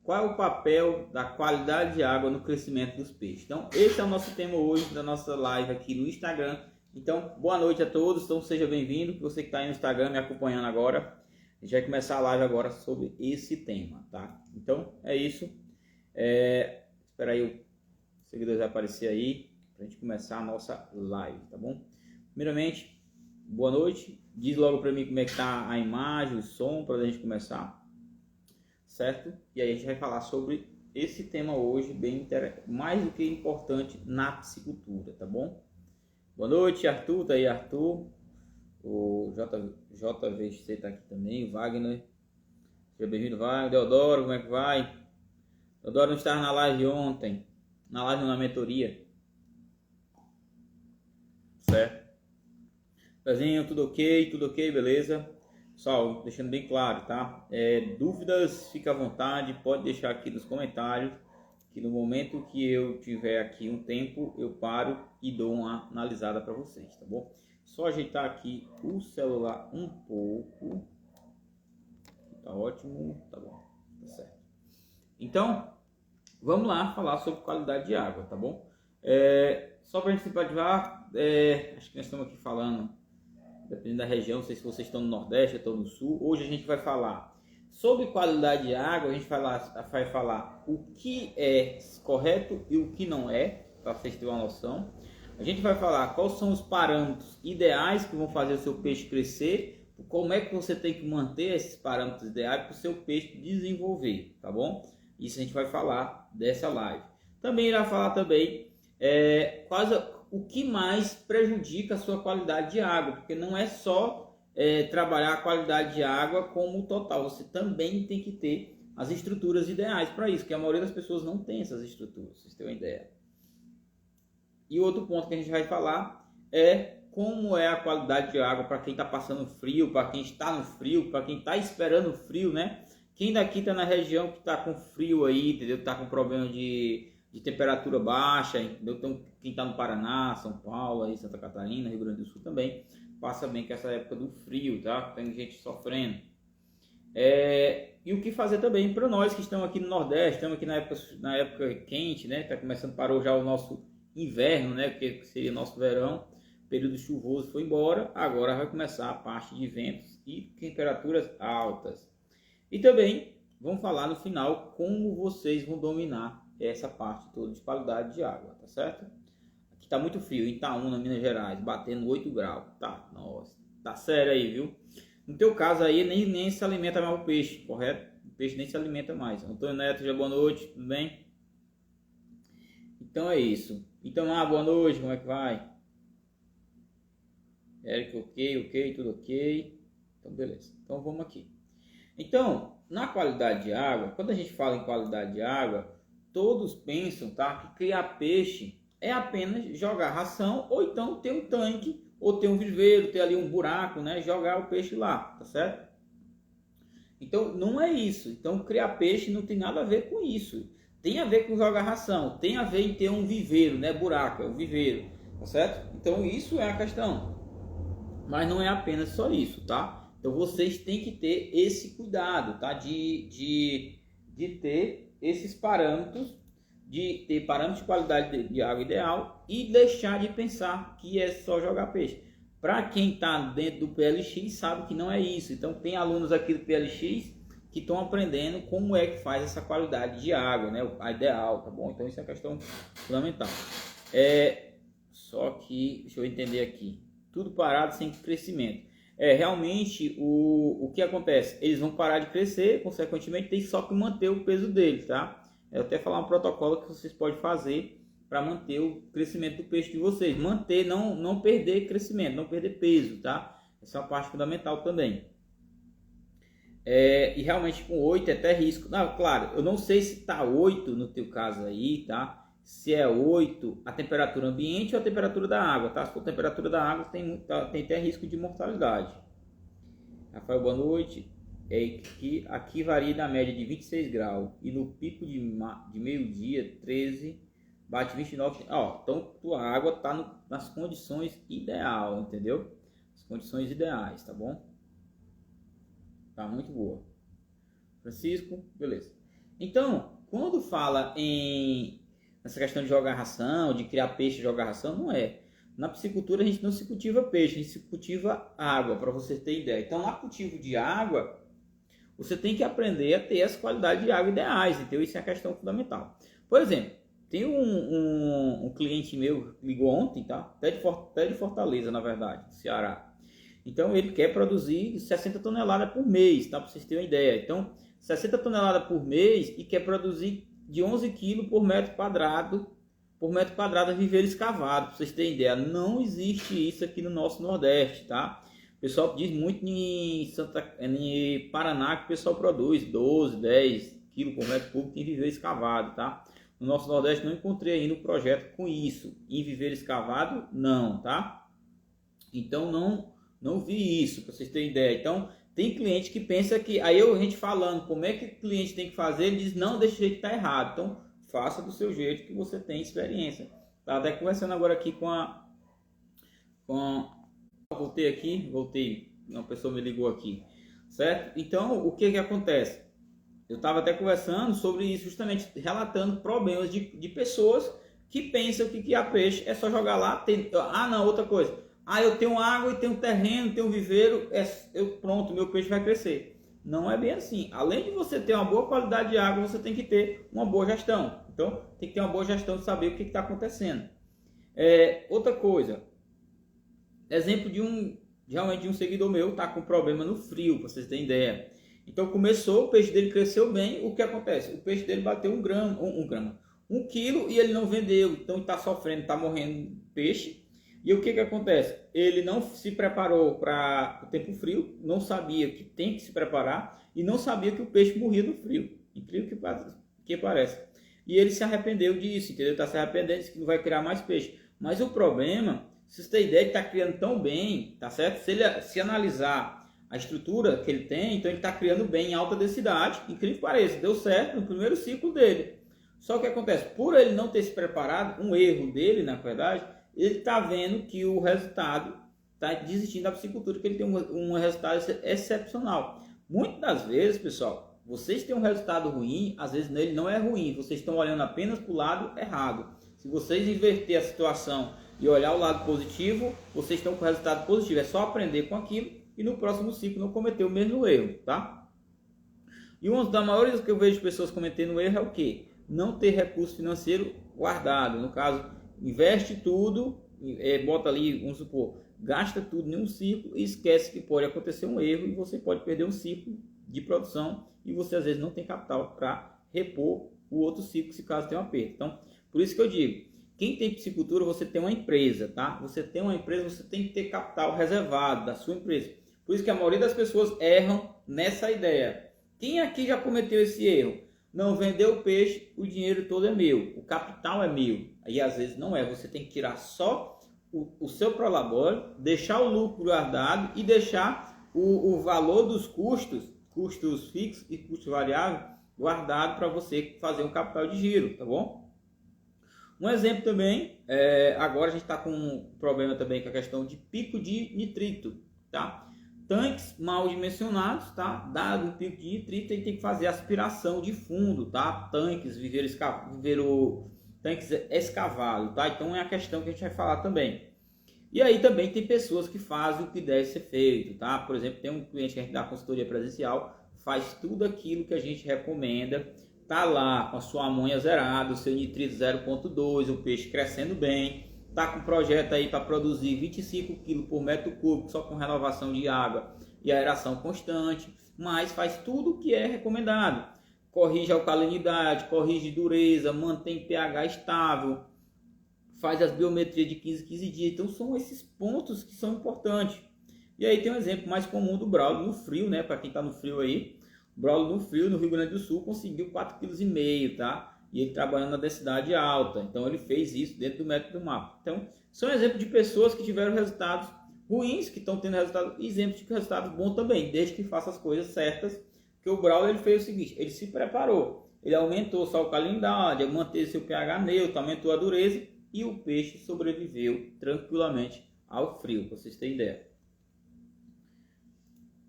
qual é o papel da qualidade de água no crescimento dos peixes? Então, esse é o nosso tema hoje da nossa live aqui no Instagram. Então, boa noite a todos, então seja bem-vindo, você que está aí no Instagram me acompanhando agora. A gente vai começar a live agora sobre esse tema, tá? Então, é isso. Espera aí, o seguidor vai aparecer aí, para a gente começar a nossa live, tá bom? Primeiramente, boa noite. Diz logo para mim como é que tá a imagem, o som, para a gente começar. Certo? E aí a gente vai falar sobre esse tema hoje, mais do que importante na piscicultura, tá bom? Boa noite, Arthur, tá aí, Arthur. O JVC tá aqui também, o Wagner. Seja bem-vindo, Wagner. Deodoro, como é que vai? Deodoro não estava na live ontem, na live na mentoria. Certo? Pezinho, tudo ok, beleza? Pessoal, deixando bem claro, tá? Dúvidas, fica à vontade, pode deixar aqui nos comentários, que no momento que eu tiver aqui um tempo, eu paro e dou uma analisada para vocês, tá bom? Só ajeitar aqui o celular um pouco. Tá ótimo, tá bom, tá certo. Então, vamos lá falar sobre qualidade de água, tá bom? Só para a gente simpatizar, acho que nós estamos aqui falando, dependendo da região, não sei se vocês estão no Nordeste, estão no Sul. Hoje a gente vai falar sobre qualidade de água, a gente vai falar o que é correto e o que não é, para vocês terem uma noção. A gente vai falar quais são os parâmetros ideais que vão fazer o seu peixe crescer, como é que você tem que manter esses parâmetros ideais para o seu peixe desenvolver, tá bom? Isso a gente vai falar dessa live. Também irá falar também o que mais prejudica a sua qualidade de água, porque não é só trabalhar a qualidade de água como total, você também tem que ter as estruturas ideais para isso, porque a maioria das pessoas não tem essas estruturas, vocês têm uma ideia. E outro ponto que a gente vai falar é como é a qualidade de água para quem está passando frio, para quem está no frio, para quem está esperando frio, né? Quem daqui está na região que está com frio aí, entendeu? Está com problema de temperatura baixa, entendeu? Então, quem está no Paraná, São Paulo, aí, Santa Catarina, Rio Grande do Sul também, passa bem com essa época do frio, tá? Tem gente sofrendo. E o que fazer também para nós que estamos aqui no Nordeste, estamos aqui na época quente, né? Está começando, parou já o nosso inverno, né? Que seria nosso verão, período chuvoso foi embora, agora vai começar a parte de ventos e temperaturas altas. E também vamos falar no final como vocês vão dominar essa parte toda de qualidade de água, tá certo? Aqui está muito frio, em Itaúna, Minas Gerais, batendo 8 graus, tá? Nossa, tá sério aí, viu? No teu caso aí, nem se alimenta mais o peixe, correto? O peixe nem se alimenta mais. Antônio Neto, já boa noite, tudo bem? Então é isso. Então, boa noite, como é que vai? Eric, ok, tudo ok. Então, beleza. Então, vamos aqui. Então, na qualidade de água, quando a gente fala em qualidade de água, todos pensam, tá, que criar peixe é apenas jogar ração, ou então ter um tanque, ou ter um viveiro, ter ali um buraco, né, jogar o peixe lá, tá certo? Então, não é isso. Então, criar peixe não tem nada a ver com isso. Tem a ver com jogar ração, tem a ver em ter um viveiro, né, buraco, é o viveiro, tá certo? Então, isso é a questão. Mas não é apenas só isso, tá? Então, vocês têm que ter esse cuidado, tá? De ter esses parâmetros, de ter parâmetros de qualidade de água ideal e deixar de pensar que é só jogar peixe. Para quem está dentro do PLX sabe que não é isso. Então tem alunos aqui do PLX que estão aprendendo como é que faz essa qualidade de água, né? A ideal, tá bom? Então isso é uma questão fundamental. Só que, deixa eu entender aqui. Tudo parado sem crescimento. Realmente o que acontece? Eles vão parar de crescer, consequentemente tem só que manter o peso deles, tá? Eu até falar um protocolo que vocês podem fazer para manter o crescimento do peixe de vocês. Manter, não perder crescimento, não perder peso, tá? Essa é uma parte fundamental também. E realmente com 8 é até risco. Não, claro, eu não sei se tá 8 no teu caso aí, tá? Se é 8 a temperatura ambiente ou a temperatura da água, tá? Se for a temperatura da água tem até risco de mortalidade. Rafael, boa noite. Aqui varia na média de 26 graus e no pico de meio-dia 13 bate 29. Então tua água está nas condições ideal, entendeu? As condições ideais, tá bom? Tá muito boa. Francisco, beleza. Então, quando fala nessa questão de jogar ração, de criar peixe e jogar ração, não é. Na piscicultura a gente não se cultiva peixe, a gente se cultiva água, para você ter ideia. Então, no cultivo de água, você tem que aprender a ter as qualidades de água ideais, então isso é a questão fundamental. Por exemplo, tem um cliente meu que ligou ontem, tá? Até de Fortaleza, na verdade, do Ceará. Então ele quer produzir 60 toneladas por mês, tá? Para vocês terem uma ideia. Então, 60 toneladas por mês e quer produzir de 11 quilos por metro quadrado a viveiro escavado, para vocês terem ideia. Não existe isso aqui no nosso Nordeste, tá? O pessoal diz muito em Paraná que o pessoal produz 12, 10 quilos por metro cúbico em viveiro escavado, tá? No nosso Nordeste não encontrei ainda um projeto com isso. Em viveiro escavado, não, tá? Então não vi isso, para vocês terem ideia. Então tem cliente que pensa que, aí a gente falando como é que o cliente tem que fazer, ele diz, não, desse jeito tá errado. Então faça do seu jeito que você tem experiência. Tá até conversando agora aqui voltei, uma pessoa me ligou aqui, certo? Então, o que acontece? Eu estava até conversando sobre isso, justamente relatando problemas de pessoas que pensam que criar peixe é só jogar lá, não, outra coisa, eu tenho água e tenho terreno, tenho viveiro, pronto, meu peixe vai crescer. Não é bem assim. Além de você ter uma boa qualidade de água, você tem que ter uma boa gestão. Então, tem que ter uma boa gestão de saber o que está acontecendo. Outra coisa, exemplo realmente de um seguidor meu, tá com problema no frio, para vocês terem ideia. Então começou, o peixe dele cresceu bem, o que acontece? O peixe dele bateu 1 quilo e ele não vendeu, então ele está sofrendo, está morrendo peixe. E o que acontece? Ele não se preparou para o tempo frio, não sabia que tem que se preparar e não sabia que o peixe morria no frio, incrível que pareça. E ele se arrependeu disso, entendeu? Está se arrependendo, disse que não vai criar mais peixe. Mas o problema, se você tem ideia de estar criando tão bem, tá certo? Se analisar a estrutura que ele tem, então ele está criando bem em alta densidade, incrível que pareça, deu certo no primeiro ciclo dele. Só que acontece, por ele não ter se preparado, um erro dele, na verdade, ele está vendo que o resultado está desistindo da piscicultura, que ele tem um resultado excepcional. Muitas das vezes, pessoal, vocês têm um resultado ruim, às vezes nele não é ruim, vocês estão olhando apenas para o lado errado. Se vocês inverter a situação e olhar o lado positivo, vocês estão com o resultado positivo. É só aprender com aquilo e no próximo ciclo não cometer o mesmo erro, tá? E uma das maiores que eu vejo pessoas cometendo erro é o quê? Não ter recurso financeiro guardado. No caso, investe tudo, bota ali, vamos supor, gasta tudo em um ciclo e esquece que pode acontecer um erro e você pode perder um ciclo de produção e você às vezes não tem capital para repor o outro ciclo se caso tenha uma perda. Então, por isso que eu digo, quem tem piscicultura, você tem uma empresa, tá? Você tem uma empresa, você tem que ter capital reservado da sua empresa. Por isso que a maioria das pessoas erram nessa ideia. Quem aqui já cometeu esse erro? Não vendeu o peixe, o dinheiro todo é meu, o capital é meu. Aí às vezes não é, você tem que tirar só o seu prolabore, deixar o lucro guardado e deixar o valor dos custos fixos e custos variáveis guardado para você fazer um capital de giro, tá bom? Um exemplo também, agora a gente está com um problema também com a questão de pico de nitrito, tá? Tanques mal dimensionados, tá? Dado um pico de nitrito, ele tem que fazer aspiração de fundo, tá? Tanques escavados, tá? Então é a questão que a gente vai falar também. E aí também tem pessoas que fazem o que deve ser feito, tá? Por exemplo, tem um cliente que a gente dá consultoria presencial, faz tudo aquilo que a gente recomenda, tá lá com a sua amônia zerada, o seu nitrito 0,2, o peixe crescendo bem, tá com um projeto aí para produzir 25 kg por metro cúbico só com renovação de água e aeração constante, mas faz tudo o que é recomendado. Corrige a alcalinidade, corrige dureza, mantém pH estável, faz as biometrias de 15 dias. Então são esses pontos que são importantes. E aí tem um exemplo mais comum do Braulio no frio, né? Para quem está no frio aí, o Braulio no frio, no Rio Grande do Sul, conseguiu 4,5 kg, tá? E ele trabalhando na densidade alta. Então ele fez isso dentro do método do mapa. Então são exemplos de pessoas que tiveram resultados ruins, que estão tendo resultados, e exemplos de resultados bons também, desde que faça as coisas certas. Porque o Braulio ele fez o seguinte, ele se preparou, ele aumentou sua alcalinidade, manteve seu pH neutro, aumentou a dureza e o peixe sobreviveu tranquilamente ao frio, para vocês terem ideia.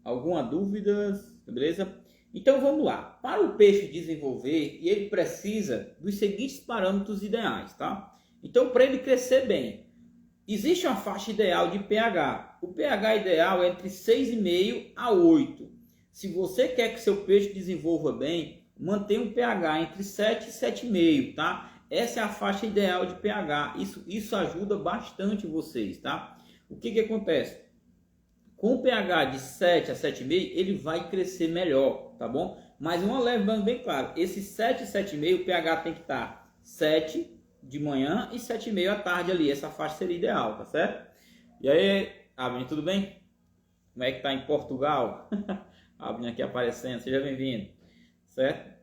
Alguma dúvida? Beleza? Então vamos lá. Para o peixe desenvolver, ele precisa dos seguintes parâmetros ideais, tá? Então, para ele crescer bem, existe uma faixa ideal de pH. O pH ideal é entre 6,5 a 8. Se você quer que seu peixe desenvolva bem, mantenha um pH entre 7 e 7,5, tá? Essa é a faixa ideal de pH. Isso ajuda bastante vocês, tá? O que acontece? Com o pH de 7 a 7,5, ele vai crescer melhor, tá bom? Mas uma lembrando bem claro, esse 7 e 7,5, o pH tem que estar 7 de manhã e 7,5 à tarde ali. Essa faixa seria ideal, tá certo? E aí, Abner, tudo bem? Como é que tá em Portugal? Abner aqui aparecendo, seja bem-vindo, certo?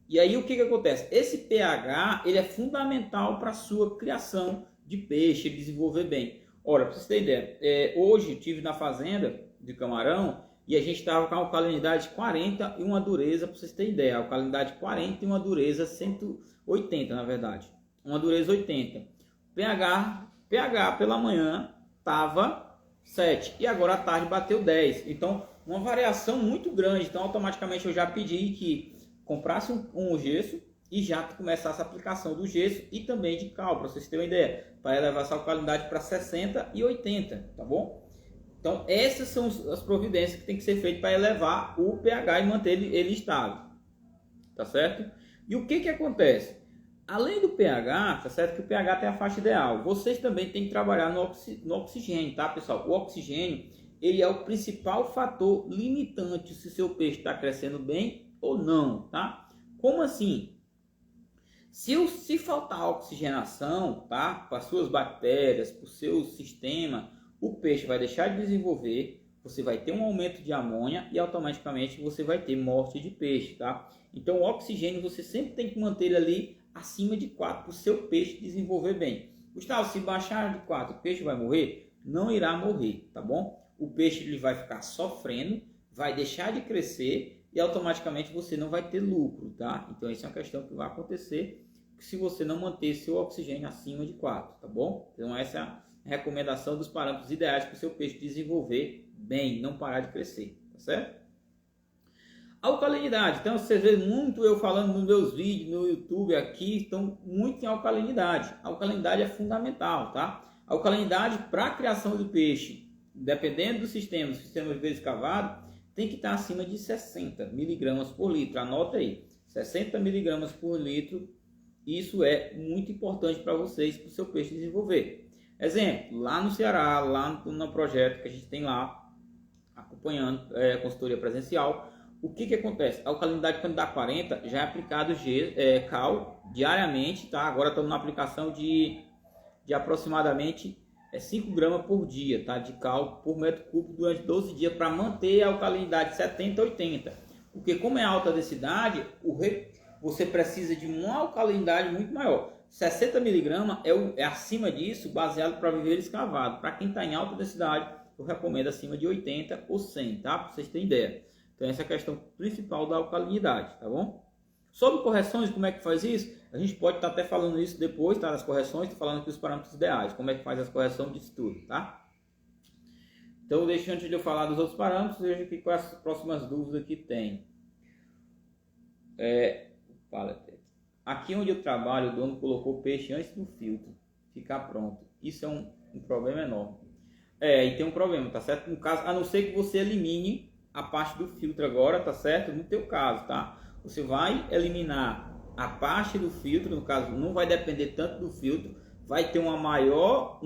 E aí o que acontece? Esse pH ele é fundamental para a sua criação de peixe, desenvolver bem. Ora, para vocês terem ideia, hoje estive na fazenda de camarão e a gente estava com a alcalinidade 40 e uma dureza, para vocês terem ideia, a alcalinidade 40 e uma dureza 180, na verdade. Uma dureza 80. pH pela manhã estava 7 e agora à tarde bateu 10. Então, uma variação muito grande. Então, automaticamente eu já pedi que comprasse um gesso e já começasse a aplicação do gesso e também de cal, para vocês terem uma ideia, para elevar essa alcalinidade para 60 e 80, tá bom? Então essas são as providências que tem que ser feitas para elevar o pH e manter ele estável, tá certo? E o que acontece? Além do pH, tá certo que o pH tem a faixa ideal, vocês também têm que trabalhar no oxigênio, tá pessoal? O oxigênio, ele é o principal fator limitante se seu peixe está crescendo bem ou não, tá? Como assim? Se faltar oxigenação, tá? Para suas bactérias, para o seu sistema, o peixe vai deixar de desenvolver, você vai ter um aumento de amônia e automaticamente você vai ter morte de peixe, tá? Então o oxigênio você sempre tem que manter ele ali acima de 4 para o seu peixe desenvolver bem. Gustavo, se baixar de 4, o peixe vai morrer? Não irá morrer, tá bom? O peixe ele vai ficar sofrendo, vai deixar de crescer e automaticamente você não vai ter lucro, tá? Então essa é uma questão que vai acontecer se você não manter seu oxigênio acima de 4, tá bom? Então essa é a recomendação dos parâmetros ideais para o seu peixe desenvolver bem, não parar de crescer, tá certo? Alcalinidade, então vocês veem muito eu falando nos meus vídeos no YouTube aqui, estão muito em alcalinidade. A alcalinidade é fundamental, tá? A alcalinidade para a criação do peixe, dependendo do sistema de vez escavado, tem que estar acima de 60 miligramas por litro. Anota aí, 60 miligramas por litro. Isso é muito importante para vocês, para o seu peixe desenvolver. Exemplo, lá no Ceará, lá no projeto que a gente tem lá, acompanhando a consultoria presencial, o que acontece? A alcalinidade quando dá 40, já é aplicado cal diariamente, tá? Agora estamos na aplicação de aproximadamente 5 gramas por dia, tá? De cal por metro cúbico durante 12 dias para manter a alcalinidade 70, 80. Porque como é alta densidade, você precisa de uma alcalinidade muito maior. 60 miligramas é acima disso, baseado para viver escavado. Para quem está em alta densidade, eu recomendo acima de 80 ou 100, tá? Para vocês terem ideia. Então essa é a questão principal da alcalinidade, tá bom? Sobre correções, como é que faz isso? A gente pode estar até falando isso depois, tá? Das correções, estou falando aqui os parâmetros ideais, como é que faz as correções disso tudo, tá? Então, antes de eu falar dos outros parâmetros, veja aqui quais as próximas dúvidas que tem. Aqui onde eu trabalho, o dono colocou peixe antes do filtro ficar pronto. Isso é um problema enorme. E tem um problema, tá certo? No caso, a não ser que você elimine a parte do filtro agora, tá certo? No teu caso, tá? Você vai eliminar a parte do filtro, no caso, não vai depender tanto do filtro, vai ter uma maior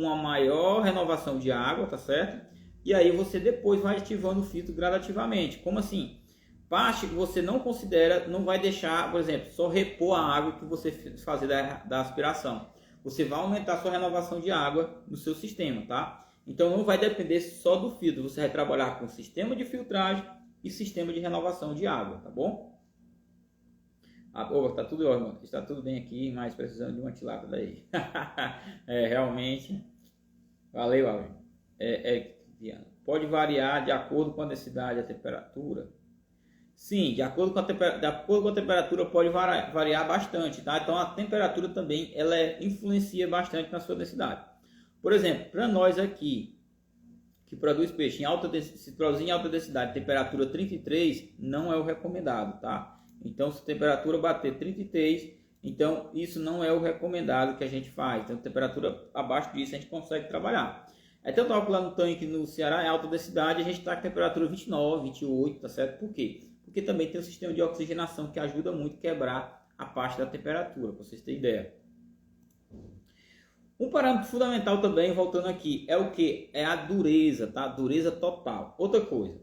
renovação de água, tá certo? E aí você depois vai ativando o filtro gradativamente. Como assim? Parte que você não considera, não vai deixar, por exemplo, só repor a água que você fazer da aspiração. Você vai aumentar a sua renovação de água no seu sistema, tá? Então não vai depender só do filtro, você vai trabalhar com sistema de filtragem e sistema de renovação de água, tá bom? Tá tudo ótimo, está tudo bem aqui, mas precisando de uma tilápia daí. Realmente. Valeu, Alvin. Pode variar de acordo com a densidade e a temperatura. Sim, de acordo com a temperatura pode variar bastante, tá? Então a temperatura também influencia bastante na sua densidade. Por exemplo, para nós aqui, que produz peixe se produzir em alta densidade, temperatura 33, não é o recomendado, tá? Então, se a temperatura bater 33, então isso não é o recomendado que a gente faz. Então, temperatura abaixo disso a gente consegue trabalhar. Então, lá no tanque no Ceará é alta densidade, a gente está com temperatura 29, 28, tá certo? Por quê? Porque também tem um sistema de oxigenação que ajuda muito a quebrar a parte da temperatura, para vocês terem ideia. Um parâmetro fundamental também, voltando aqui, é o que? É a dureza, tá? Dureza total. Outra coisa,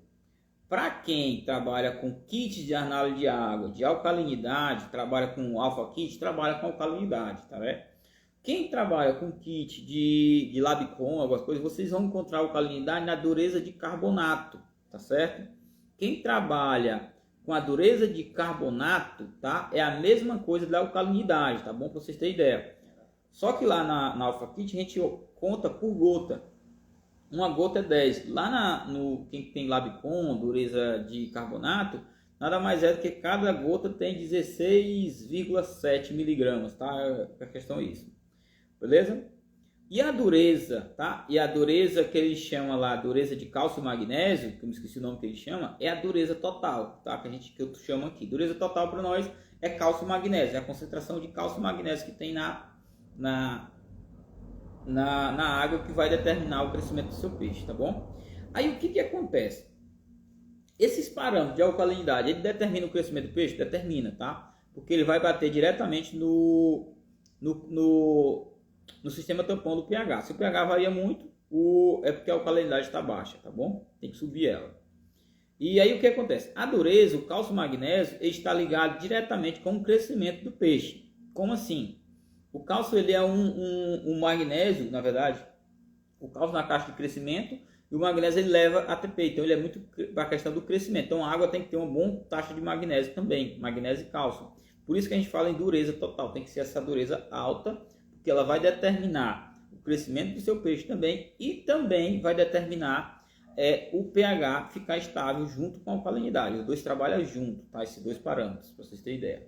para quem trabalha com kits de análise de água, de alcalinidade, trabalha com alpha kit, trabalha com alcalinidade, tá vendo? Quem trabalha com kit de Labicon, algumas coisas, vocês vão encontrar alcalinidade na dureza de carbonato, tá certo? Quem trabalha com a dureza de carbonato, tá? É a mesma coisa da alcalinidade, tá bom? Para vocês terem ideia. Só que lá na Alpha Kit a gente conta por gota. Uma gota é 10. Lá no quem tem Labicon, dureza de carbonato, nada mais é do que cada gota tem 16,7 miligramas, tá? A questão é isso. Beleza? E a dureza, tá? E a dureza que ele chama lá, dureza de cálcio e magnésio, que eu me esqueci o nome que ele chama, é a dureza total, tá? Que eu chamo aqui. Dureza total para nós é cálcio e magnésio, é a concentração de cálcio e magnésio que tem na água que vai determinar o crescimento do seu peixe, tá bom? Aí o que acontece? Esses parâmetros de alcalinidade, ele determina o crescimento do peixe? Determina, tá? Porque ele vai bater diretamente no sistema tampão do pH. Se o pH varia muito, é porque a alcalinidade está baixa, tá bom? Tem que subir ela. E aí o que acontece? A dureza, o cálcio e o magnésio, ele está ligado diretamente com o crescimento do peixe. Como assim? O cálcio ele é um magnésio, na verdade, o cálcio na caixa de crescimento e o magnésio ele leva ATP, então ele é muito para a questão do crescimento. Então a água tem que ter uma boa taxa de magnésio também, magnésio e cálcio. Por isso que a gente fala em dureza total, tem que ser essa dureza alta, porque ela vai determinar o crescimento do seu peixe também e também vai determinar o pH ficar estável junto com a alcalinidade. Os dois trabalham junto, tá? Esses dois parâmetros, para vocês terem ideia.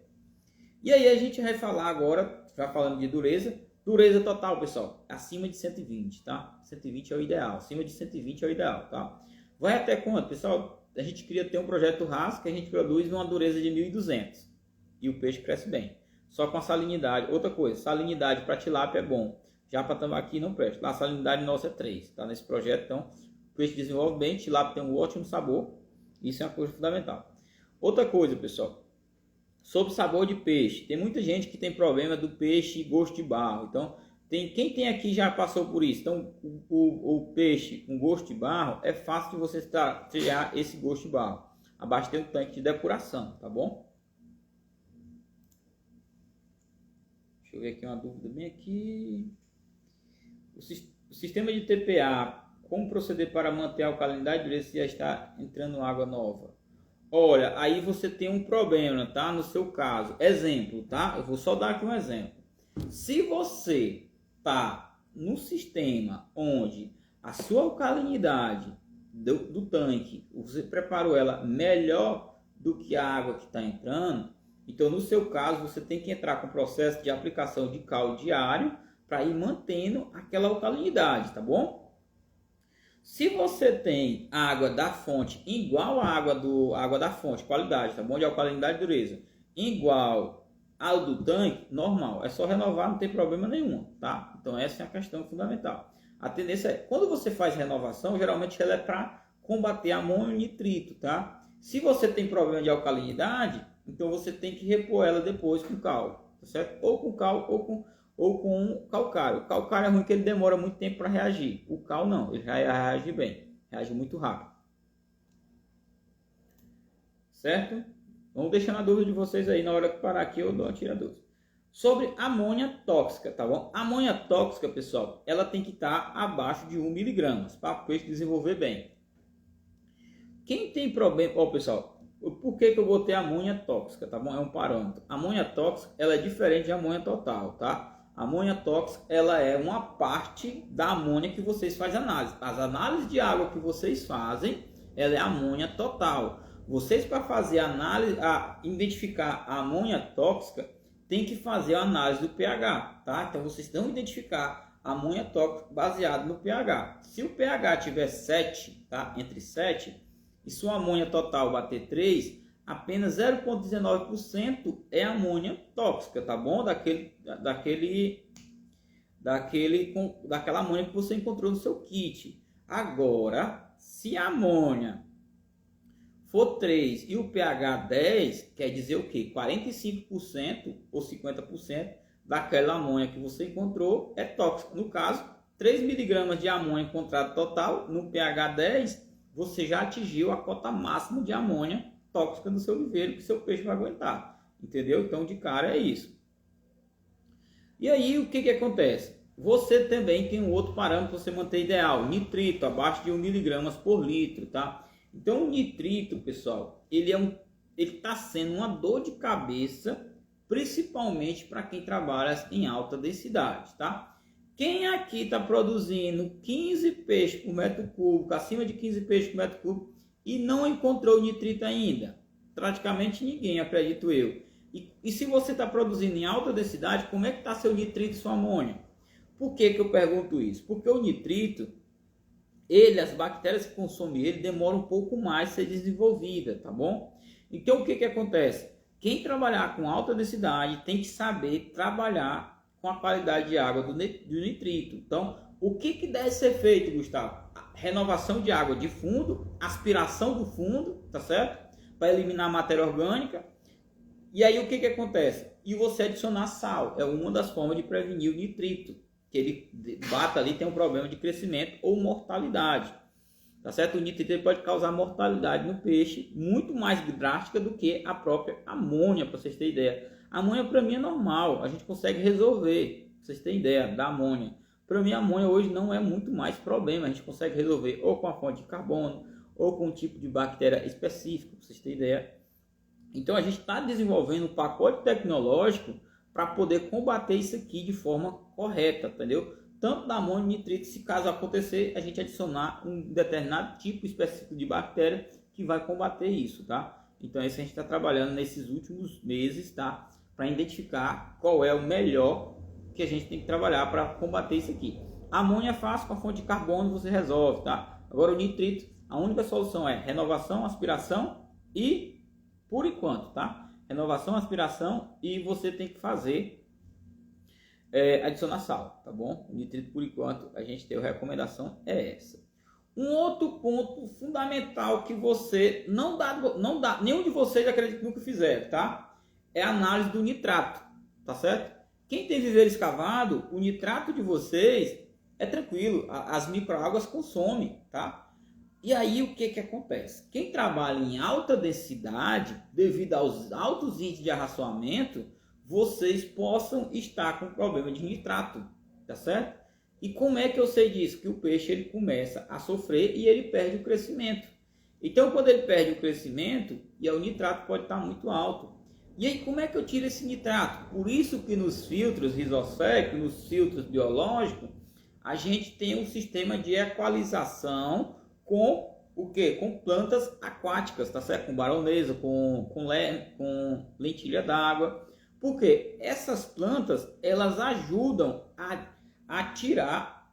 E aí a gente vai falar agora, já falando de dureza, dureza total, pessoal, acima de 120, tá? 120 é o ideal, acima de 120 é o ideal, tá? Vai até quanto, pessoal? A gente queria ter um projeto RAS que a gente produz numa dureza de 1.200 e o peixe cresce bem. Só com a salinidade. Outra coisa, salinidade para tilápia é bom, já para tambaqui não presta. Lá a salinidade nossa é 3, tá? Nesse projeto, então, o peixe desenvolve bem, tilápia tem um ótimo sabor, isso é uma coisa fundamental. Outra coisa, pessoal, sobre sabor de peixe, tem muita gente que tem problema do peixe gosto de barro. Então, quem tem aqui já passou por isso. Então, o peixe com gosto de barro, é fácil de você tirar esse gosto de barro. Abastecer um tanque de depuração, tá bom? Deixa eu ver aqui uma dúvida bem aqui. O sistema de TPA, como proceder para manter a alcalinidade dureza se já está entrando água nova? Olha, aí você tem um problema, tá? No seu caso. Exemplo, tá? Eu vou só dar aqui um exemplo. Se você tá no sistema onde a sua alcalinidade do tanque, você preparou ela melhor do que a água que está entrando, então no seu caso você tem que entrar com o processo de aplicação de cal diário para ir mantendo aquela alcalinidade, tá bom? Se você tem água da fonte igual à água da fonte, qualidade, tá bom? De alcalinidade e dureza, igual ao do tanque, normal. É só renovar, não tem problema nenhum, tá? Então essa é a questão fundamental. A tendência é, quando você faz renovação, geralmente ela é para combater amônio e nitrito, tá? Se você tem problema de alcalinidade, então você tem que repor ela depois com cal, tá certo? Ou com cal ou com calcário. O calcário é ruim que ele demora muito tempo para reagir. O cal não, ele reage bem, reage muito rápido. Certo? Vamos deixando a dúvida de vocês aí, na hora que parar aqui eu dou uma tira dúvida. Sobre amônia tóxica, tá bom? A amônia tóxica, pessoal, ela tem que estar abaixo de 1 mg para o peixe desenvolver bem. Quem tem problema, ó pessoal, por que eu botei amônia tóxica, tá bom? É um parâmetro. A amônia tóxica, ela é diferente de amônia total, tá? A amônia tóxica, ela é uma parte da amônia que vocês fazem análise. As análises de água que vocês fazem, ela é amônia total. Vocês, para fazer a análise, identificar a amônia tóxica, tem que fazer a análise do pH, tá? Então vocês não identificar amônia tóxica baseado no pH. Se o pH tiver 7, tá? Entre 7, e sua amônia total bater 3, apenas 0,19% é amônia tóxica, tá bom? Daquela amônia que você encontrou no seu kit. Agora, se a amônia for 3 e o pH 10, quer dizer o quê? 45% ou 50% daquela amônia que você encontrou é tóxica. No caso, 3 mg de amônia encontrado total no pH 10, você já atingiu a cota máxima de amônia tóxica no seu viveiro que seu peixe vai aguentar. Entendeu? Então, de cara é isso. E aí, o que acontece? Você também tem um outro parâmetro para você manter ideal, nitrito, abaixo de 1 mg por litro, tá? Então, o nitrito, pessoal, ele está sendo uma dor de cabeça, principalmente para quem trabalha em alta densidade, tá? Quem aqui está produzindo 15 peixes por metro cúbico, acima de 15 peixes por metro cúbico, e não encontrou nitrito ainda? Praticamente ninguém, acredito eu. E se você está produzindo em alta densidade, como é que está seu nitrito e sua amônia? Por que eu pergunto isso? Porque o nitrito, as bactérias que consomem ele, demoram um pouco mais a ser desenvolvida, tá bom? Então, o que acontece? Quem trabalhar com alta densidade tem que saber trabalhar com a qualidade de água do nitrito. Então, o que deve ser feito, Gustavo? Renovação de água de fundo, aspiração do fundo, tá certo? Para eliminar a matéria orgânica. E aí, o que acontece? E você adicionar sal. É uma das formas de prevenir o nitrito. Que ele bata ali, tem um problema de crescimento ou mortalidade. Tá certo? O nitrito pode causar mortalidade no peixe muito mais drástica do que a própria amônia, para vocês terem ideia. A amônia para mim é normal, a gente consegue resolver, para vocês terem ideia da amônia. Para mim a amônia hoje não é muito mais problema, a gente consegue resolver ou com a fonte de carbono ou com um tipo de bactéria específico, para vocês terem ideia. Então a gente está desenvolvendo um pacote tecnológico para poder combater isso aqui de forma correta, entendeu? Tanto da amônia e nitrito, se caso acontecer, a gente adicionar um determinado tipo específico de bactéria que vai combater isso, tá? Então, isso a gente está trabalhando nesses últimos meses, tá? Para identificar qual é o melhor que a gente tem que trabalhar para combater isso aqui. A amônia é fácil, com a fonte de carbono você resolve, tá? Agora, o nitrito, a única solução é renovação, aspiração e, por enquanto, tá? Renovação, aspiração e você tem que fazer adicionar sal, tá bom? O nitrito, por enquanto, a gente tem a recomendação é essa. Um outro ponto fundamental que você não dá, nenhum de vocês acredita que nunca fizeram, tá? É a análise do nitrato, tá certo? Quem tem viveiro escavado, o nitrato de vocês é tranquilo, as microáguas consomem, tá? E aí o que acontece? Quem trabalha em alta densidade, devido aos altos índices de arraçoamento, vocês possam estar com problema de nitrato, tá certo? E como é que eu sei disso? Que o peixe ele começa a sofrer e ele perde o crescimento. Então, quando ele perde o crescimento, e o nitrato pode estar muito alto. E aí, como é que eu tiro esse nitrato? Por isso que nos filtros risosféricos, nos filtros biológicos, a gente tem um sistema de equalização com o quê? Com plantas aquáticas, tá certo? Com baronesa, com lentilha d'água. Porque essas plantas, elas ajudam a tirar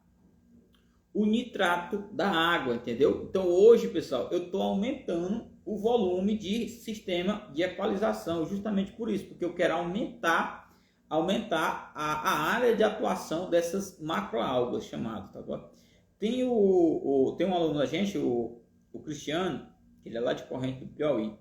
o nitrato da água, entendeu? Então hoje, pessoal, eu estou aumentando o volume de sistema de equalização, justamente por isso, porque eu quero aumentar a área de atuação dessas macroalgas chamadas, tá bom? Tem um aluno da gente, o Cristiano, que ele é lá de Corrente do Piauí.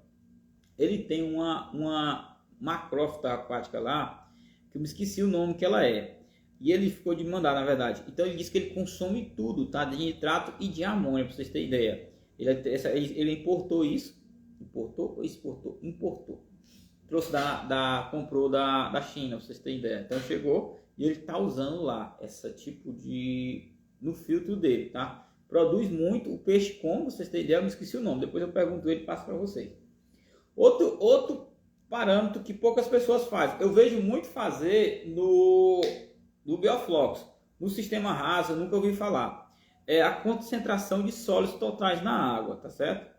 Ele tem uma macrófita aquática lá, que eu me esqueci o nome que ela é, e ele ficou de mandar, na verdade. Então ele disse que ele consome tudo, tá? De nitrato e de amônia, para vocês terem ideia. Ele importou isso, importou. Trouxe comprou da China, para vocês terem ideia. Então chegou e ele está usando lá esse tipo no filtro dele, tá? Produz muito, o peixe come, vocês terem ideia, eu me esqueci o nome, depois eu pergunto ele e passo para vocês. Outro parâmetro que poucas pessoas fazem. Eu vejo muito fazer no Bioflox. No sistema raso, eu nunca ouvi falar. É a concentração de sólidos totais na água, tá certo?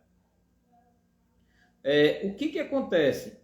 O que acontece?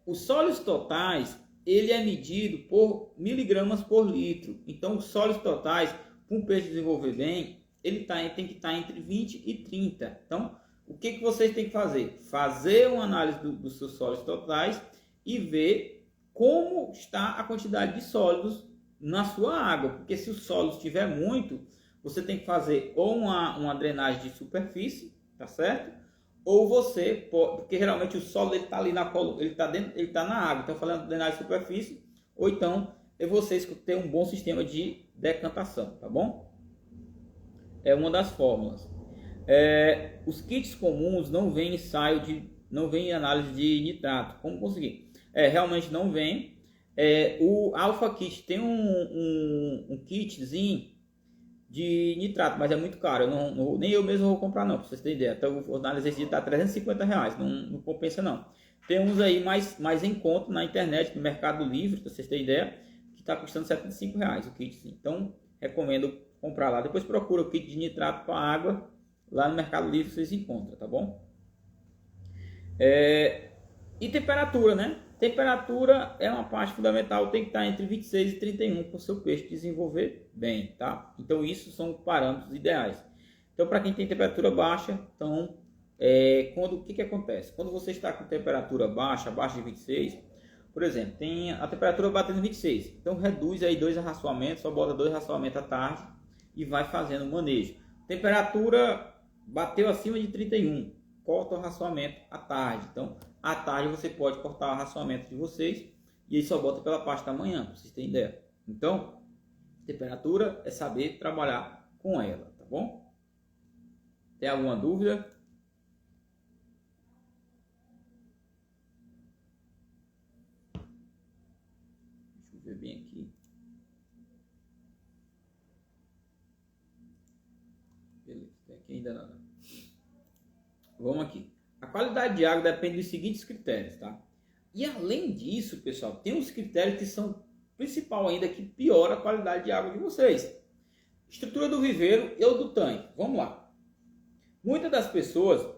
Os sólidos totais, ele é medido por miligramas por litro. Então, os sólidos totais, para um peixe desenvolver bem, ele tem que estar entre 20 e 30. Então, o que vocês têm que fazer? Fazer uma análise dos seus sólidos totais e ver como está a quantidade de sólidos na sua água. Porque se o sólido tiver muito, você tem que fazer ou uma drenagem de superfície, tá certo? Ou você pode, porque geralmente o solo ele está ali na coluna, ele está na água. Então, falando de drenagem de superfície, ou então é vocês que ter um bom sistema de decantação, tá bom? É uma das fórmulas. Os kits comuns não vêm não vem análise de nitrato. Como conseguir? Realmente não vem. O Alpha Kit tem um kitzinho de nitrato, mas é muito caro. Nem eu mesmo vou comprar não, para vocês terem ideia. Então o análise de nitrato tá R$350, não compensa não. Tem uns aí mais em conta na internet, no Mercado Livre, para vocês terem ideia, que está custando R$75 o kit. Então recomendo comprar lá. Depois procura o kit de nitrato para água lá no Mercado Livre, vocês encontram, tá bom? E temperatura, né? Temperatura é uma parte fundamental, tem que estar entre 26 e 31 para o seu peixe desenvolver bem, tá? Então isso são parâmetros ideais. Então para quem tem temperatura baixa, então o que acontece? Quando você está com temperatura baixa, abaixo de 26, por exemplo, tem a temperatura batendo 26, então reduz aí 2 arraçoamentos, só bota 2 arraçoamentos à tarde e vai fazendo o manejo. Temperatura bateu acima de 31, corta o arraçoamento à tarde. Então, à tarde você pode cortar o arraçoamento de vocês e aí só bota pela parte da manhã, para vocês terem ideia. Então, temperatura é saber trabalhar com ela, tá bom? Tem alguma dúvida? Deixa eu ver bem aqui. Beleza, tem aqui ainda nada. Vamos aqui. A qualidade de água depende dos seguintes critérios, tá? E além disso, pessoal, tem uns critérios que são principal ainda, que piora a qualidade de água de vocês. Estrutura do viveiro e ou do tanque. Vamos lá. Muitas das pessoas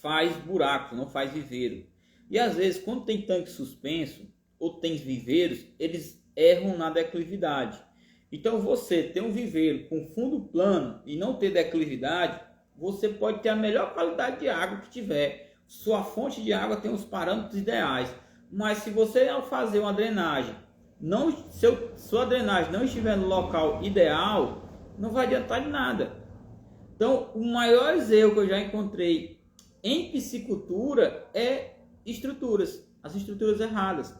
faz buraco, não faz viveiro. E às vezes, quando tem tanque suspenso ou tem viveiros, eles erram na declividade. Então, você ter um viveiro com fundo plano e não ter declividade, você pode ter a melhor qualidade de água que tiver. Sua fonte de água tem os parâmetros ideais. Mas se você, ao fazer uma drenagem, sua drenagem não estiver no local ideal, não vai adiantar de nada. Então, o maior erro que eu já encontrei em piscicultura é estruturas. As estruturas erradas.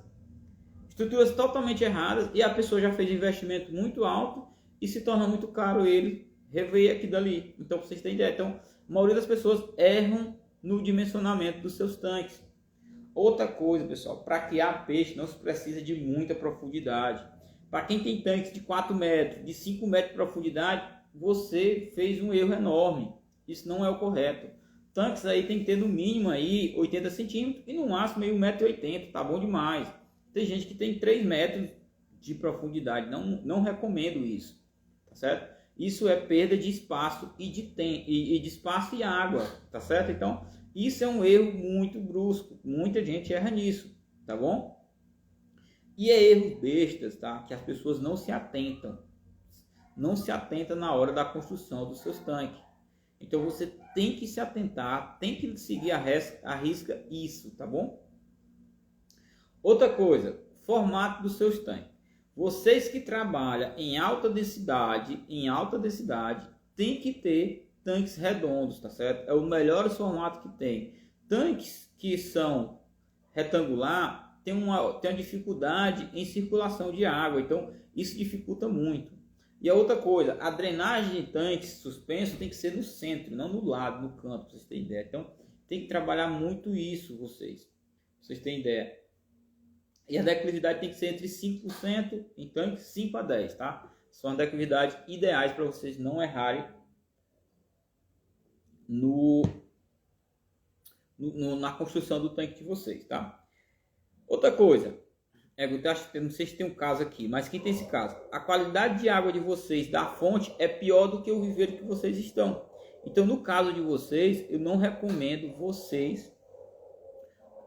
Estruturas totalmente erradas e a pessoa já fez investimento muito alto e se torna muito caro ele rever aqui dali. Então, pra vocês terem ideia. Então, a maioria das pessoas erram no dimensionamento dos seus tanques. Outra coisa, pessoal, para criar peixe não se precisa de muita profundidade. Para quem tem tanques de 4 metros, de 5 metros de profundidade, você fez um erro enorme. Isso não é o correto. Tanques aí tem que ter no mínimo aí 80 centímetros e no máximo aí 1,80 m, tá bom demais. Tem gente que tem 3 metros de profundidade, não recomendo isso, tá certo? Isso é perda de espaço e de espaço e água, tá certo? Então, isso é um erro muito brusco. Muita gente erra nisso, tá bom? E é erros bestas, tá? Que as pessoas não se atentam. Não se atentam na hora da construção dos seus tanques. Então, você tem que se atentar, tem que seguir a risca isso, tá bom? Outra coisa, formato dos seus tanques. Vocês que trabalham em alta densidade, tem que ter tanques redondos, tá certo? É o melhor formato que tem. Tanques que são retangular tem uma dificuldade em circulação de água, então isso dificulta muito. E a outra coisa, a drenagem de tanques suspensos tem que ser no centro, não no lado, no canto, pra vocês terem ideia. Então tem que trabalhar muito isso, pra vocês terem ideia. E a declividade tem que ser entre 5% em tanques, 5 a 10, tá? São as declividades ideais para vocês não errarem na construção do tanque de vocês, tá? Outra coisa, eu não sei se tem um caso aqui, mas quem tem esse caso? A qualidade de água de vocês da fonte é pior do que o viveiro que vocês estão. Então, no caso de vocês, eu não recomendo vocês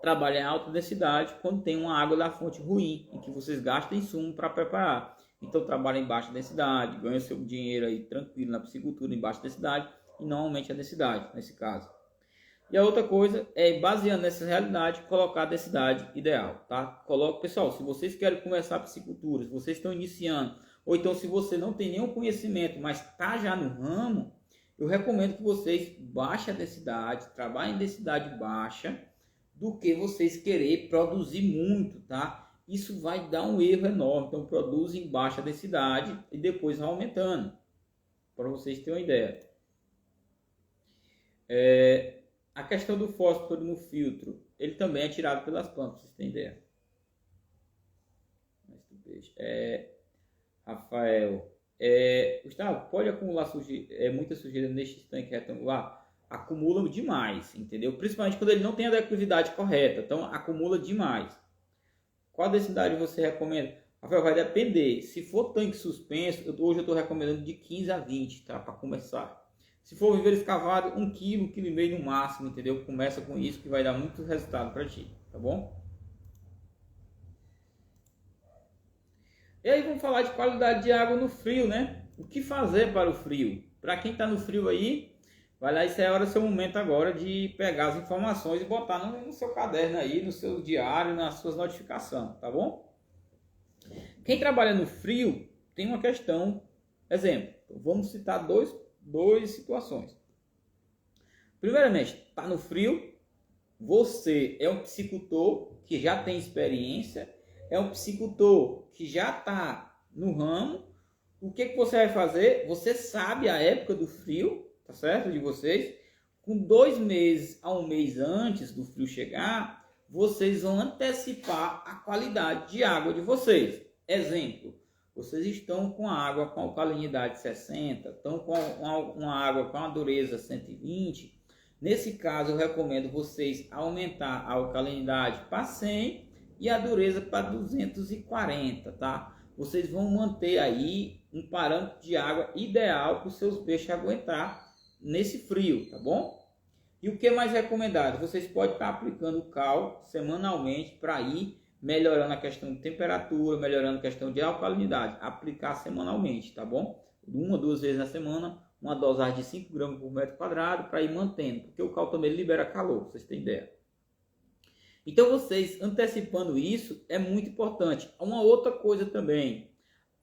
trabalhar em alta densidade quando tem uma água da fonte ruim, em que vocês gastam insumo para preparar. Então trabalha em baixa densidade, ganha seu dinheiro aí tranquilo na piscicultura em baixa densidade e não aumente a densidade nesse caso. E a outra coisa é, baseando nessa realidade, colocar a densidade ideal, tá? Coloque, pessoal, se vocês querem começar a piscicultura, se vocês estão iniciando, ou então se você não tem nenhum conhecimento, mas está já no ramo, eu recomendo que vocês baixem a densidade, trabalhem em densidade baixa, do que vocês querer produzir muito, tá? Isso vai dar um erro enorme. Então produz em baixa densidade e depois vai aumentando, para vocês terem uma ideia. A questão do fósforo no filtro, ele também é tirado pelas plantas, vocês têm ideia. Rafael, Gustavo, pode acumular muita sujeira neste tanque retangular? Acumula demais, entendeu? Principalmente quando ele não tem a declividade correta, então acumula demais. Qual densidade você recomenda? Rafael, vai depender. Se for tanque suspenso, hoje eu estou recomendando de 15 a 20, tá? Para começar. Se for viveiro escavado, 1 kg, 1,5 kg no máximo, entendeu? Começa com isso que vai dar muito resultado para ti, tá bom? E aí vamos falar de qualidade de água no frio, né? O que fazer para o frio? Para quem está no frio aí, vai lá, isso é hora, seu momento agora de pegar as informações e botar no seu caderno aí, no seu diário, nas suas notificações, tá bom? Quem trabalha no frio tem uma questão, exemplo, vamos citar duas situações. Primeiramente, está no frio, você é um piscicultor que já tem experiência, é um piscicultor que já está no ramo. O que você vai fazer? Você sabe a época do frio, tá certo? De vocês. Com 2 meses a 1 mês antes do frio chegar, vocês vão antecipar a qualidade de água de vocês. Exemplo, vocês estão com a água com alcalinidade 60, estão com uma água com a dureza 120. Nesse caso, eu recomendo vocês aumentar a alcalinidade para 100 e a dureza para 240, tá? Vocês vão manter aí um parâmetro de água ideal para os seus peixes aguentar nesse frio, tá bom? E o que é mais recomendado? Vocês podem estar aplicando o cal semanalmente para ir melhorando a questão de temperatura, melhorando a questão de alcalinidade. Aplicar semanalmente, tá bom? 1 a 2 vezes na semana, uma dosagem de 5 gramas por metro quadrado para ir mantendo, porque o cal também libera calor, vocês têm ideia. Então vocês antecipando isso é muito importante. Uma outra coisa também,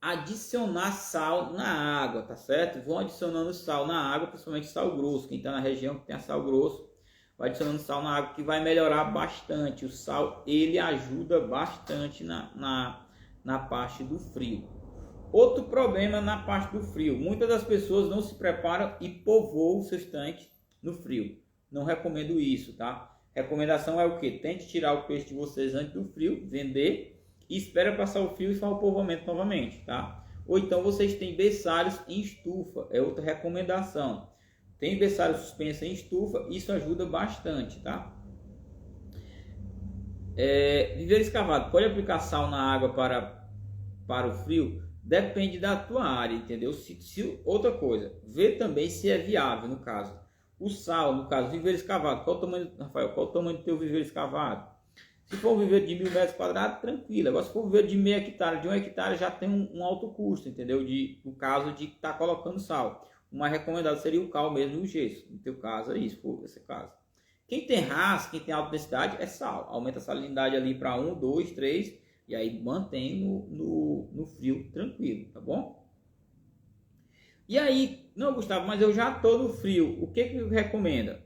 adicionar sal na água, tá certo? Vão adicionando sal na água, principalmente sal grosso. Quem está na região que tem sal grosso, vai adicionando sal na água que vai melhorar bastante. O sal, ele ajuda bastante na parte do frio. Outro problema na parte do frio, muitas das pessoas não se preparam e povoam seus tanques no frio. Não recomendo isso, tá? Recomendação é o que? Tente tirar o peixe de vocês antes do frio, vender e espera passar o frio e faz o povoamento novamente, tá? Ou então vocês têm berçários em estufa, é outra recomendação. Tem berçário suspenso em estufa, isso ajuda bastante, tá? Viveiro escavado, pode aplicar sal na água para o frio? Depende da tua área, entendeu? Outra coisa, vê também se é viável no caso. O sal, no caso, viveiro escavado. Qual o tamanho, Rafael? Qual o tamanho do teu viveiro escavado? Se for um viveiro de 1.000 metros quadrados, tranquilo. Agora, se for um viveiro de meio hectare, de 1 hectare, já tem um alto custo, entendeu? No caso de estar colocando sal. O mais recomendado seria o cal mesmo, o gesso. No teu caso, é isso, for esse caso. Quem tem raça, quem tem alta densidade, é sal. Aumenta a salinidade ali para 1, 2, 3, e aí mantém no frio tranquilo, tá bom? E aí, não, Gustavo, mas eu já estou no frio. O que eu recomendo?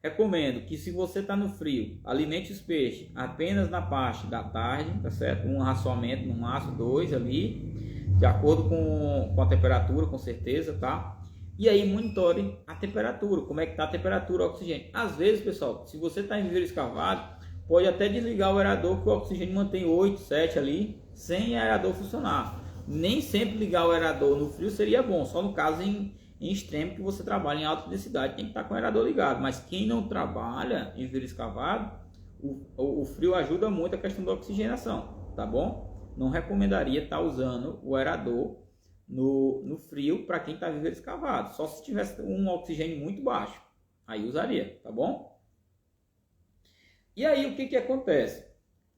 Recomendo que se você está no frio, alimente os peixes apenas na parte da tarde, tá certo? Um raçoamento, no máximo 2 ali, de acordo com a temperatura, com certeza, tá? E aí monitore a temperatura, como é que está a temperatura do oxigênio. Às vezes, pessoal, se você está em viveiro escavado, pode até desligar o aerador, que o oxigênio mantém 8, 7 ali, sem o aerador funcionar. Nem sempre ligar o aerador no frio seria bom, só no caso em extremo que você trabalha em alta densidade tem que estar com o aerador ligado. Mas quem não trabalha em viveiro escavado, o frio ajuda muito a questão da oxigenação, tá bom? Não recomendaria estar usando o aerador no frio para quem está em viveiro escavado, só se tivesse um oxigênio muito baixo, aí usaria, tá bom? E aí o que que acontece?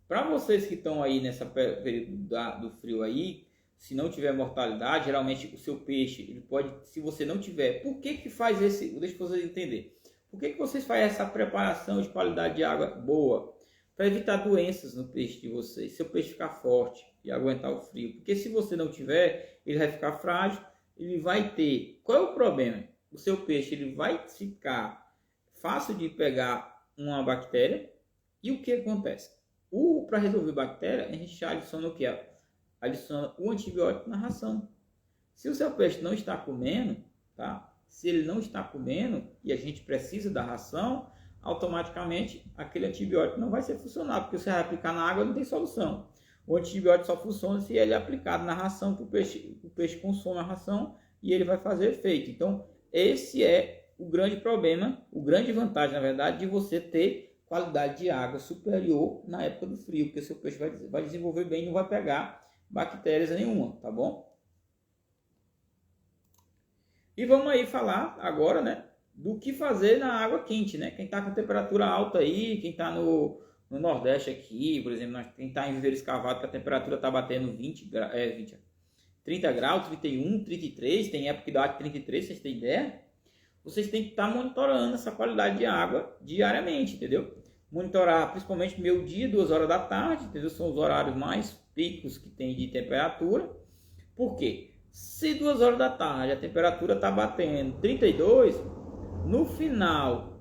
Para vocês que estão aí nessa período do frio aí, se não tiver mortalidade, geralmente o seu peixe, ele pode, se você não tiver, por que que faz esse, deixa vocês entender. Por que que vocês fazem essa preparação de qualidade de água boa? Para evitar doenças no peixe de vocês, seu peixe ficar forte e aguentar o frio. Porque se você não tiver, ele vai ficar frágil, ele vai ter... Qual é o problema? O seu peixe ele vai ficar fácil de pegar uma bactéria. E o que acontece? Para resolver bactéria, a gente adiciona o que? Adiciona o antibiótico na ração. Se o seu peixe não está comendo, tá? Se ele não está comendo e a gente precisa da ração, automaticamente aquele antibiótico não vai ser funcionar, porque você vai aplicar na água, não tem solução. O antibiótico só funciona se ele é aplicado na ração, que o peixe consome a ração e ele vai fazer efeito. Então, esse é o grande problema, o grande vantagem, na verdade, de você ter qualidade de água superior na época do frio, porque seu peixe vai desenvolver bem e não vai pegar bactérias nenhuma, tá bom? E vamos aí falar agora, né, do que fazer na água quente, né? Quem está com temperatura alta aí, quem está no Nordeste aqui, por exemplo, quem está em viveiro escavado, que a temperatura está batendo 30 graus, 31, 33, tem época que dá 33, vocês têm ideia? Vocês têm que estar monitorando essa qualidade de água diariamente, entendeu? Monitorar principalmente meio-dia, 2 horas da tarde, entendeu? São os horários mais picos que tem de temperatura. Por quê? Se 2 horas da tarde a temperatura está batendo 32, no final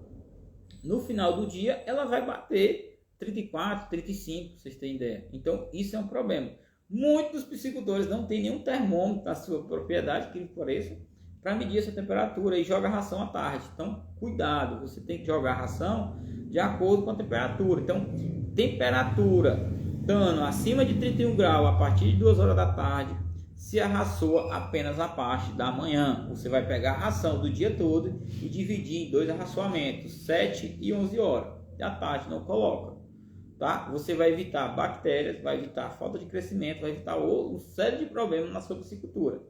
do dia ela vai bater 34, 35, vocês têm ideia. Então isso é um problema. Muitos piscicultores não têm nenhum termômetro na sua propriedade, que lhe pareça, para medir essa temperatura e joga a ração à tarde. Então cuidado, você tem que jogar a ração de acordo com a temperatura. Então temperatura estando acima de 31 graus a partir de 2 horas da tarde, se arraçoa apenas a parte da manhã. Você vai pegar a ração do dia todo e dividir em 2 arraçoamentos, 7 e 11 horas. E à tarde não coloca, tá? Você vai evitar bactérias, vai evitar falta de crescimento, vai evitar um série de problemas na sua piscicultura.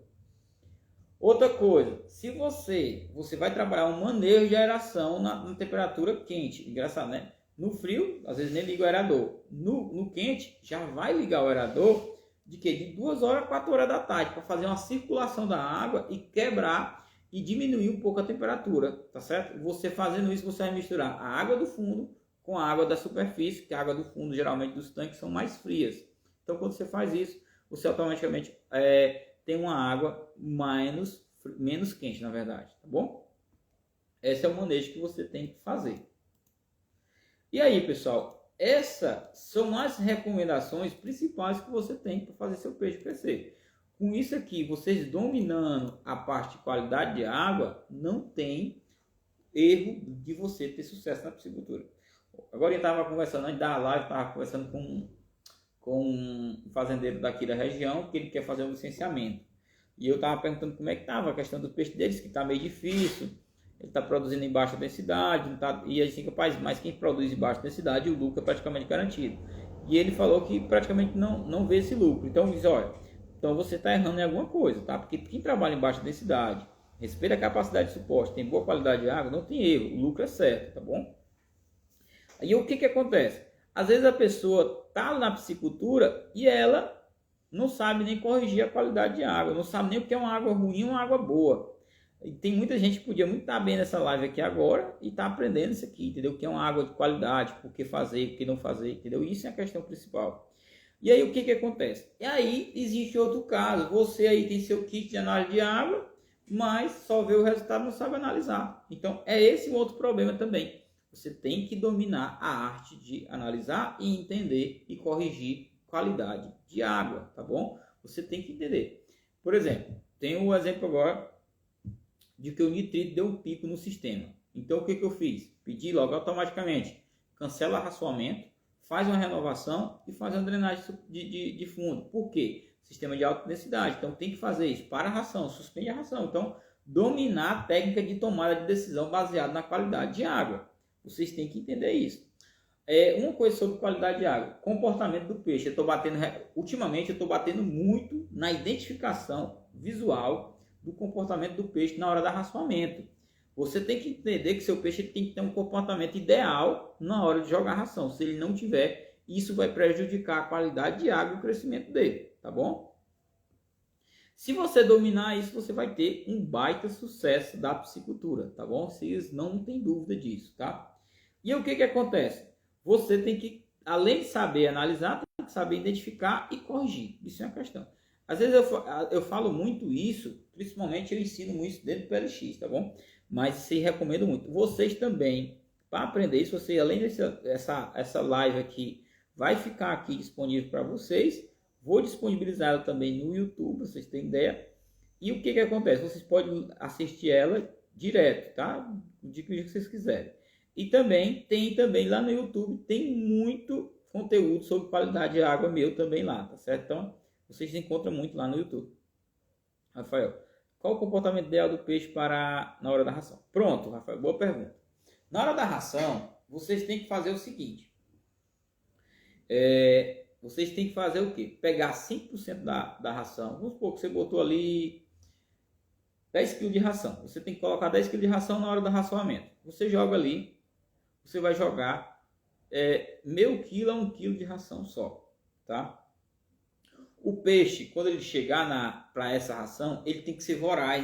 Outra coisa, se você vai trabalhar um manejo de aeração na temperatura quente, engraçado, né? No frio, às vezes nem liga o aerador. No quente, já vai ligar o aerador de 2 horas a 4 horas da tarde, para fazer uma circulação da água e quebrar e diminuir um pouco a temperatura, tá certo? Você fazendo isso, você vai misturar a água do fundo com a água da superfície, que a água do fundo, geralmente dos tanques, são mais frias. Então, quando você faz isso, você automaticamente tem uma água menos quente, na verdade, tá bom? Esse é o manejo que você tem que fazer. E aí, pessoal, essas são as recomendações principais que você tem para fazer seu peixe crescer. Com isso aqui, vocês dominando a parte de qualidade de água, não tem erro de você ter sucesso na piscicultura. Agora eu estava conversando, antes da live, estava conversando com um fazendeiro daqui da região, que ele quer fazer um licenciamento. E eu estava perguntando como é que estava a questão do peixe deles, que está meio difícil. Ele está produzindo em baixa densidade, e assim, rapaz, mas quem produz em baixa densidade, o lucro é praticamente garantido. E ele falou que praticamente não vê esse lucro. Então, diz, olha, então você está errando em alguma coisa, tá? Porque quem trabalha em baixa densidade, respeita a capacidade de suporte, tem boa qualidade de água, não tem erro, o lucro é certo, tá bom? Aí o que acontece? Às vezes a pessoa está na piscicultura e ela não sabe nem corrigir a qualidade de água, não sabe nem o que é uma água ruim ou uma água boa. E tem muita gente que podia muito estar bem nessa live aqui agora e está aprendendo isso aqui, entendeu? O que é uma água de qualidade, por que fazer, por que não fazer, entendeu? Isso é a questão principal. E aí o que acontece? E aí existe outro caso, você aí tem seu kit de análise de água, mas só vê o resultado e não sabe analisar. Então é esse o outro problema também. Você tem que dominar a arte de analisar e entender e corrigir qualidade de água, tá bom? Você tem que entender. Por exemplo, tem um exemplo agora de que o nitrito deu um pico no sistema. Então o que eu fiz? Pedi logo automaticamente, cancela o arraçoamento, faz uma renovação e faz uma drenagem de fundo. Por quê? Sistema de alta densidade, então tem que fazer isso, para a ração, suspende a ração. Então, dominar a técnica de tomada de decisão baseada na qualidade de água. Vocês têm que entender isso. Uma coisa sobre qualidade de água, comportamento do peixe. Ultimamente eu estou batendo muito na identificação visual do comportamento do peixe na hora do arraçoamento. Você tem que entender que seu peixe tem que ter um comportamento ideal na hora de jogar ração. Se ele não tiver, isso vai prejudicar a qualidade de água e o crescimento dele, tá bom? Se você dominar isso, você vai ter um baita sucesso da piscicultura, tá bom? Vocês não tem dúvida disso, tá? E o que que acontece? Você tem que, além de saber analisar, tem que saber identificar e corrigir. Isso é uma questão. Às vezes eu falo muito isso, principalmente eu ensino isso dentro do PLX, tá bom? Mas se recomendo muito. Vocês também, para aprender isso, você, além dessa live aqui, vai ficar aqui disponível para vocês. Vou disponibilizar ela também no YouTube, vocês têm ideia. E o que que acontece? Vocês podem assistir ela direto, tá? De que vocês quiserem. E também tem lá no YouTube, tem muito conteúdo sobre qualidade de água meu também lá, tá certo? Então, vocês encontram muito lá no YouTube. Rafael, qual o comportamento ideal do peixe na hora da ração? Pronto, Rafael, boa pergunta. Na hora da ração, vocês têm que fazer o seguinte. Vocês têm que fazer o quê? Pegar 5% da ração. Vamos supor que você botou ali 10 kg de ração. Você tem que colocar 10 kg de ração na hora do racionamento. Você joga ali, você vai jogar meio quilo a 1 kg de ração só, tá? O peixe, quando ele chegar para essa ração, ele tem que ser voraz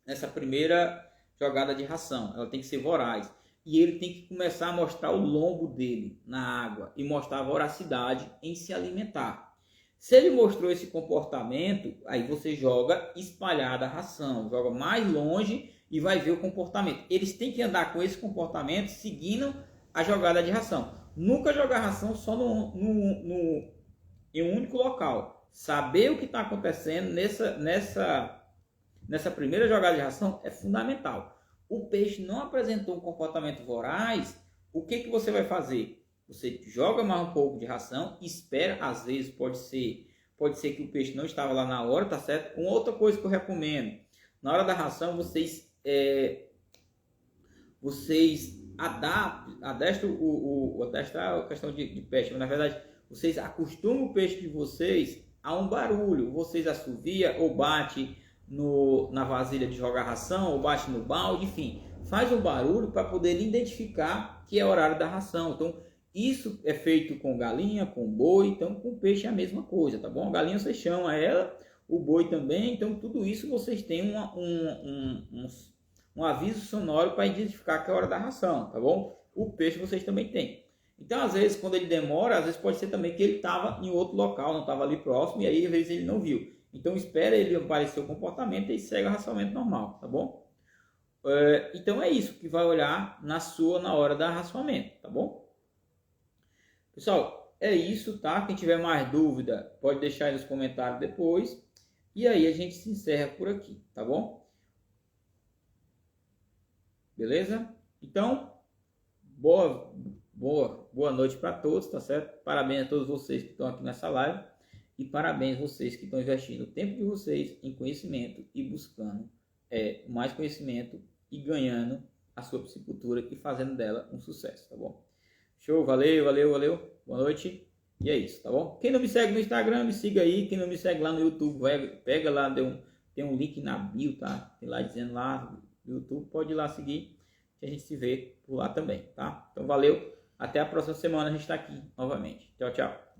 nessa primeira jogada de ração. Ela tem que ser voraz. E ele tem que começar a mostrar o lombo dele na água e mostrar a voracidade em se alimentar. Se ele mostrou esse comportamento, aí você joga espalhada a ração, joga mais longe e vai ver o comportamento. Eles têm que andar com esse comportamento seguindo a jogada de ração. Nunca jogar ração só em um único local. Saber o que está acontecendo nessa primeira jogada de ração é fundamental. O peixe não apresentou um comportamento voraz, o que você vai fazer? Você joga mais um pouco de ração, espera, às vezes pode ser que o peixe não estava lá na hora, tá certo? Uma outra coisa que eu recomendo, na hora da ração, vocês adestram a questão de peixe, mas na verdade, vocês acostumam o peixe de vocês a um barulho, vocês assoviam ou bate na vasilha de jogar ração, ou bate no balde, enfim, faz um barulho para poder identificar que é horário da ração. Então, isso é feito com galinha, com boi, então com peixe é a mesma coisa, tá bom? A galinha você chama ela, o boi também, então tudo isso vocês têm um aviso sonoro para identificar que é a hora da ração, tá bom? O peixe vocês também têm. Então, às vezes, quando ele demora, às vezes pode ser também que ele estava em outro local, não estava ali próximo, e aí às vezes ele não viu. Então, espera ele aparecer o comportamento e segue o racionamento normal, tá bom? Então, é isso que vai olhar na hora da racionamento, tá bom? Pessoal, é isso, tá? Quem tiver mais dúvida, pode deixar aí nos comentários depois. E aí, a gente se encerra por aqui, tá bom? Beleza? Então, boa noite para todos, tá certo? Parabéns a todos vocês que estão aqui nessa live. E parabéns vocês que estão investindo o tempo de vocês em conhecimento e buscando mais conhecimento e ganhando a sua piscicultura e fazendo dela um sucesso, tá bom? Show, valeu. Boa noite. E é isso, tá bom? Quem não me segue no Instagram, me siga aí. Quem não me segue lá no YouTube, pega lá, tem um link na bio, tá? Tem lá dizendo lá no YouTube, pode ir lá seguir, que a gente se vê por lá também, tá? Então valeu, até a próxima semana a gente tá aqui novamente. Tchau, tchau.